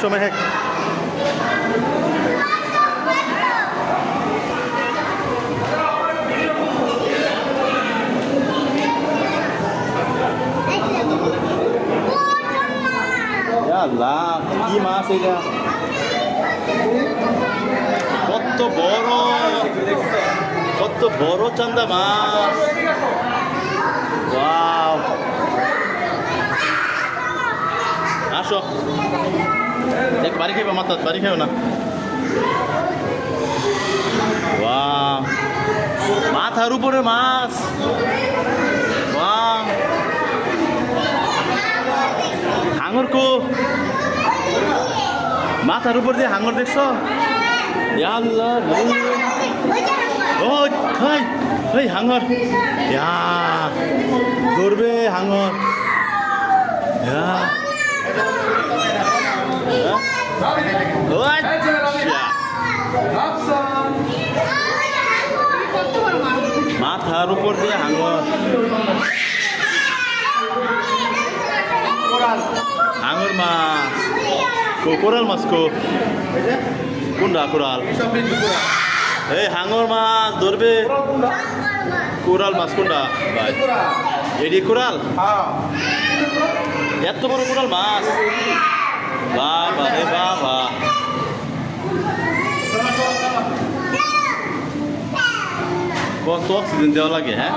আসো মেহেক। আল্লাহ কি মাছ এটা, কত বড়, কত বড় চান্দা মাছ। ওয়াও, আসো দেখ, বাড়ি খাইবা মাথা, বাড়ি খাইও না। ওয়াও, মাথার উপরে মাছ। ওয়াও, হাঙর কো, মাথার উপর দিয়ে হাঙর দেখছো? আল্লাহ, ওই ওই হাঙর, ধরবে হাঙর। মাথার উপর দিয়ে হাঙর, হাঙর মাছ। কোরাল মাছ কো, কোনটা কোরাল? এই হাঙর মাছ ধরবে, কোরাল মাছ কোনটা ভাই? এডি কোরাল, এত বড় কোরাল মাছ, বাবা রে বাবা। কত অক্সিজেন দেওয়া লাগে, হ্যাঁ?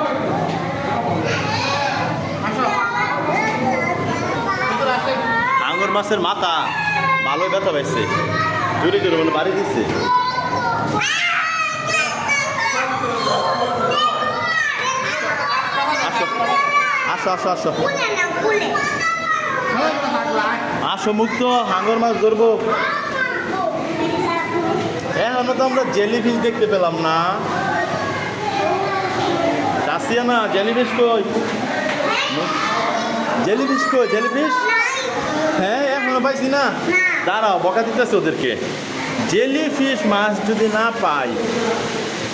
হাঙর মাছের মাথা ভালোই ব্যথা পাইছে, জোরে জোরে মানে বাড়ি দিচ্ছে। আসো আসো আসো আসো, মুক্ত হাঙর মাছ ধরবো। এখনো তো আমরা জেলিফিশ দেখতে পেলাম না। চাষিয়া না, জেলিফিশ কই? জেলিফিশ কই? জেলিফিশ, হ্যাঁ এখনো পাইছি না। দাঁড়াও, বকা দিতেছে ওদেরকে। জেলিফিশ মাছ যদি না পাই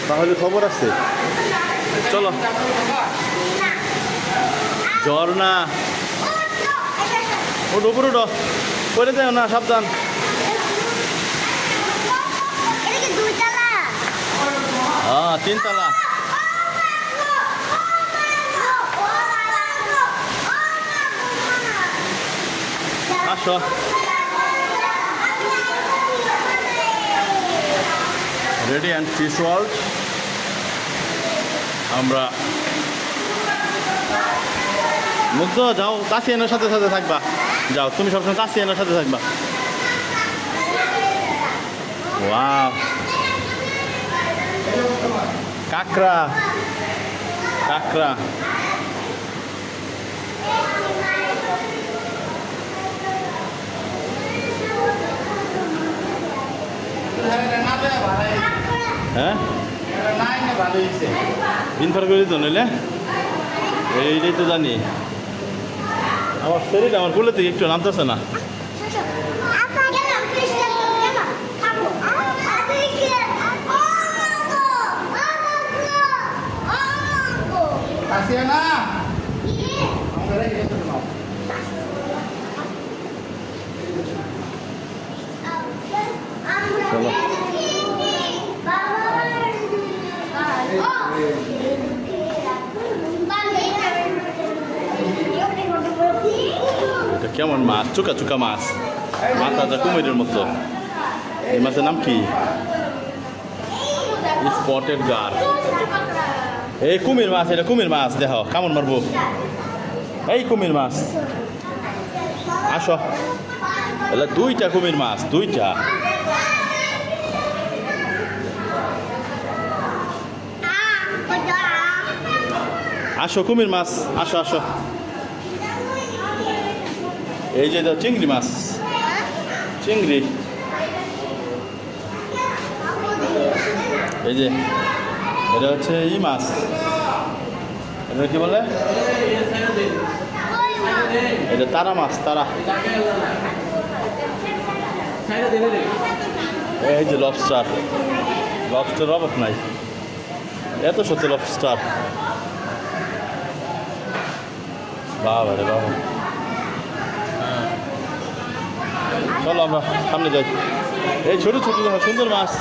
তাহলে খবর আছে। চলো, ঝর্ণা, ওটা উপরে উঠো, পড়ে যাও না, সাবধান। হ্যাঁ, 3 তলা। আসো, রেডিয়েন্ট ফিশ ওয়ার্ল্ড। আমরা মুগ্ধ, যাও তাসিয়ানের সাথে সাথে থাকবা। যাও, তুমি সবসময় তাসিয়ানের সাথে থাকবা। ওয়াও, কাঁকড়া, কাঁকড়া। হ্যাঁ, দিন পার করে দিত নইলে, এইটাই তো জানি। আমার শরীর, আমার কুলে থেকে একটু নামতেছে না। চলো, এটা কেমন মাছ? চুকা চুকা মাছ, মাথাটা কুমিরের মতো। এই মাছের নাম কি? স্পটেড গার। এই কুমির মাছ, এটা কুমির মাছ। দেখো কেমন মারবো, এই কুমির মাছ। আসো, এলা 2টা কুমির মাছ, 2টা। আসো কুমির মাছ, আসো আসো। এই যে চিংড়ি মাছ, চিংড়ি। এই যে এটা হচ্ছে ই মাছ, এটা কি বলে? এটা তারা মাছ, তারা। এই যে লবস্টার, লবস্টার অভাব নাই, এত সত্যি লবস্টার। বাবা রে বাবা, চলো আমরা সামনে যাই। এই ছোট ছোট সুন্দর মাছ,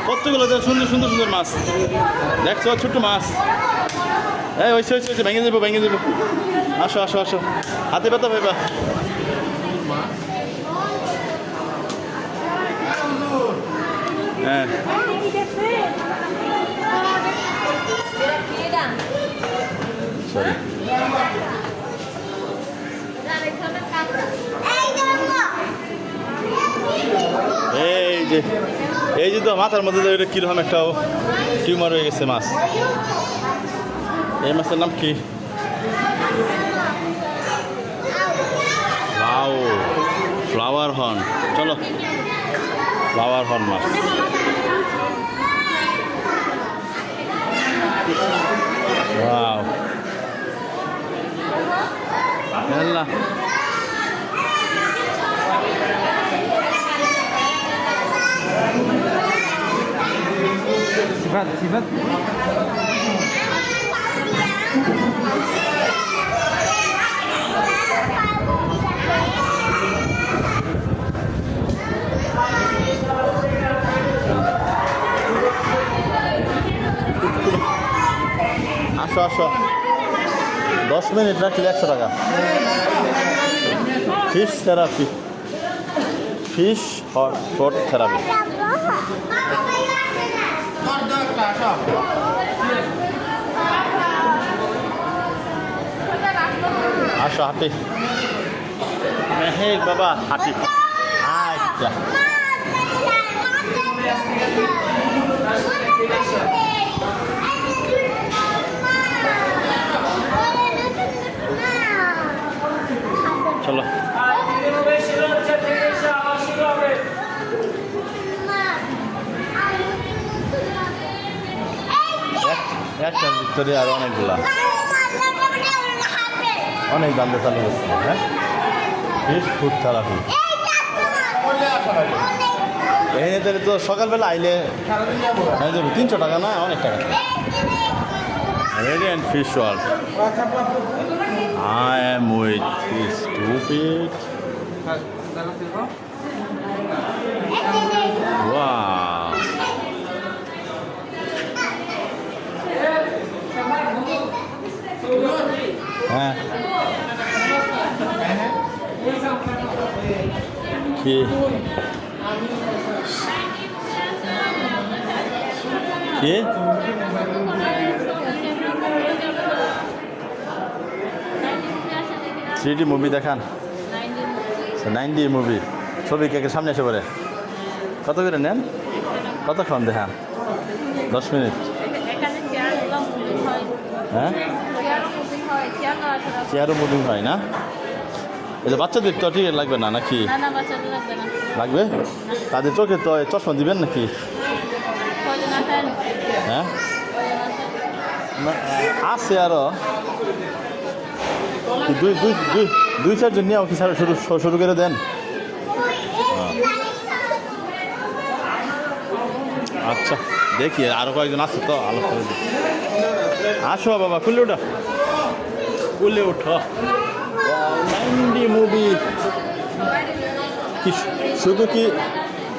কতগুলো সুন্দর সুন্দর সুন্দর মাছ দেখছো, ছোট্ট মাছ। এই ওইসে ওইসে ওইসে ভেঙে দেবো ভেঙে দেবো। আসো আসো আসো, হাতে ব্যথা পাইবা। হ্যাঁ সরি, এই যে তো মাথার মধ্যে এটা কিরকম একটা টিউমার হয়ে গেছে মাছ। এই মাছের নাম কি? Flower horn. চলো, ফ্লাওয়ার হর্ন মাছ। ওয়াও, আল্লাহ। Sifat, sifat. আসো আসো, 10 মিনিট রাখলে 100 টাকা। Fish therapy, fish for therapy. আসো হাঁটি, হে বাবা হাঁটি। আচ্ছা চলো, একটার ভিতরে আর অনেকগুলা, অনেক দান্দা চালু হচ্ছে। হ্যাঁ, ফিশ ফুড থেরাপি। এখানে তাহলে তো সকালবেলা আইলে 300 টাকা না, অনেক টাকা। Radiant Fish World. I am with this stupid. Wow. হ্যাঁ কি কি 3D মুভি দেখান, 9D মুভি। ছবি কেকের সামনে এসে পড়ে। কত করে নেন? কতক্ষণ দেখান? 10 মিনিট। হ্যাঁ, চেয়ারও মুভিং হয় না? এই যে বাচ্চাদের তো টিকিট লাগবে না নাকি? লাগবে? তাদের চোখে তো চশমা দিবেন নাকি? হ্যাঁ আছে আরো দুই চারজন নিয়ে কি শুরু করে দেন। আচ্ছা দেখি আরো কয়েকজন আছে তো, আলোচনা আসো বাবা, খুলে ওঠো খুলে ওঠো। 9D মুভি শুধু কি